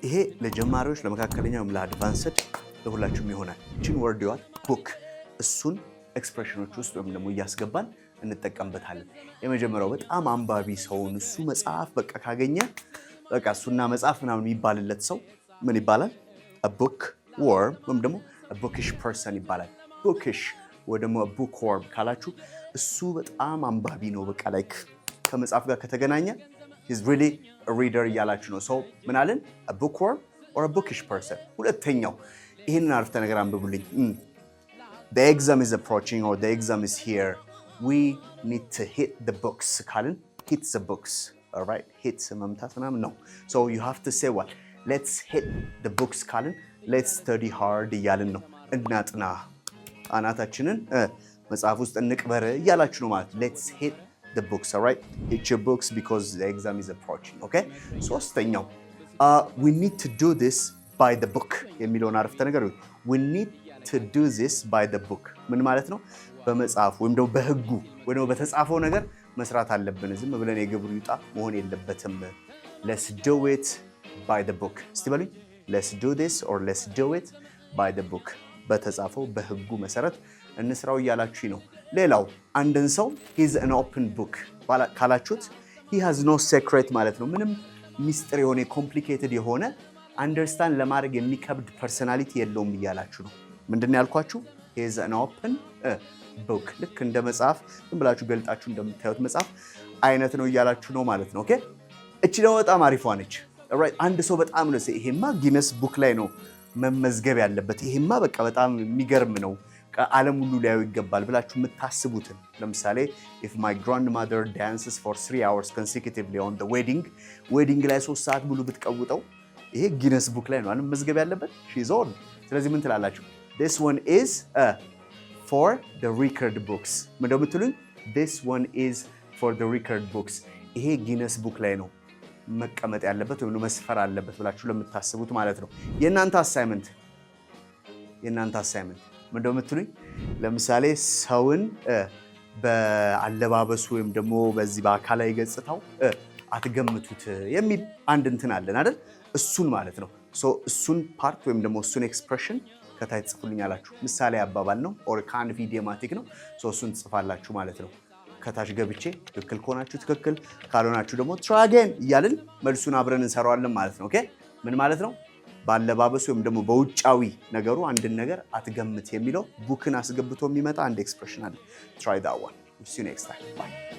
ይሄ ለጀማሪዎች ለመካከለኛውም ለአድቫንስድ ለሁላችሁም ይሆናል። እቺን ወርድ ይዋል ቡክ እሱን ኤክስፕሬሽኖች ውስጥ ወይም ደግሞ እያስገባን እንጠቀምበታለን። የመጀመሪያው በጣም አንባቢ ሰውን እሱ መጽሐፍ በቃ ካገኘ በቃ እሱና መጽሐፍ ምናምን የሚባልለት ሰው ምን ይባላል? a bookworm ወይም ደግሞ a bookish person ይባላል። bookish ወይ ደግሞ a bookworm ካላችሁ እሱ በጣም አንባቢ ነው በቃ ላይክ ከመጽሐፍ ጋር ከተገናኘ he's really a reader እያላችሁ ነው። ሰው ምን አለን? a bookworm or a bookish person። ሁለተኛው ይህንን አረፍተ ነገር አንብቡልኝ። the exam is approaching or the exam is here. We need to hit the books ካልን hit the books. All right, hit መምታት ምናምን ነው። So you have to say what? Let's hit the books ካልን let's study hard እያልን ነው። እናጥና አናታችንን መጽሐፍ ውስጥ እንቅበር እያላችሁ ነው ማለት። let's hit the books. All right, hit your books because the exam is approaching. Okay, ሶስተኛው we need to do this by the book የሚለውን አረፍተ ነገር we need to do this by the book ምን ማለት ነው? በመጽሐፍ ወይም ደግሞ በህጉ ወይ ደግሞ በተጻፈው ነገር መስራት አለብን። ዝም ብለን የግብሩ ይጣ መሆን የለበትም። let's do it by the book እስቲ በሉኝ። let's do this or let's do it by the book በተጻፈው በህጉ መሰረት እንስራው እያላችሁ ነው። ሌላው አንድን ሰው he's an open book ካላችሁት he has no secret ማለት ነው። ምንም ሚስጥር የሆነ ኮምፕሊኬትድ የሆነ አንደርስታንድ ለማድረግ የሚከብድ ፐርሰናሊቲ የለውም እያላችሁ ነው። ምንድን ነው ያልኳችሁ? he's an open book ልክ እንደ መጽሐፍ ዝም ብላችሁ ገልጣችሁ እንደምታዩት መጽሐፍ አይነት ነው እያላችሁ ነው ማለት ነው። ኦኬ እቺ ደግሞ በጣም አሪፏ ነች። ኦልራይት አንድ ሰው በጣም ነው ይሄማ ጊነስ ቡክ ላይ ነው መመዝገብ ያለበት፣ ይሄማ በቃ በጣም የሚገርም ነው ዓለም ሁሉ ሊያዩ ይገባል ብላችሁ የምታስቡትን ለምሳሌ if my grandmother dances for 3 hours consecutively on the wedding ላይ 3 ሰዓት ሙሉ ብትቀውጠው ይሄ ጊነስ ቡክ ላይ ነው መመዝገብ ያለበት። she's old። ስለዚህ ምን ትላላችሁ? this one is for the record books ምን እንደምትሉኝ this one is for the record books ይሄ ጊነስ ቡክ ላይ ነው መቀመጥ ያለበት ወይም መስፈር አለበት ብላችሁ ለምታስቡት ማለት ነው። የእናንተ አሳይመንት ምን እንደምትሉኝ ለምሳሌ ሰውን በአለባበሱ ወይም ደግሞ በዚህ በአካላዊ ገጽታው አትገምቱት የሚል አንድ እንትን አለን አይደል? እሱን ማለት ነው። ሶ እሱን ፓርት ወይም ደግሞ እሱን ኤክስፕሬሽን ከታይ ጽፉልኛላችሁ። ምሳሌ አባባል ነው ኦር ካን ቪዲዮማቲክ ነው። ሶ እሱን ጽፋላችሁ ማለት ነው። ከታች ገብቼ ትክክል ከሆናችሁ ትክክል ካልሆናችሁ ደግሞ try again እያልን መልሱን አብረን እንሰራዋለን ማለት ነው። ኦኬ ምን ማለት ነው? ባለባበሱ ወይም ደግሞ በውጫዊ ነገሩ አንድን ነገር አትገምት የሚለው ቡክን አስገብቶ የሚመጣ አንድ ኤክስፕሬሽን አለ። try that one. See you next time. Bye.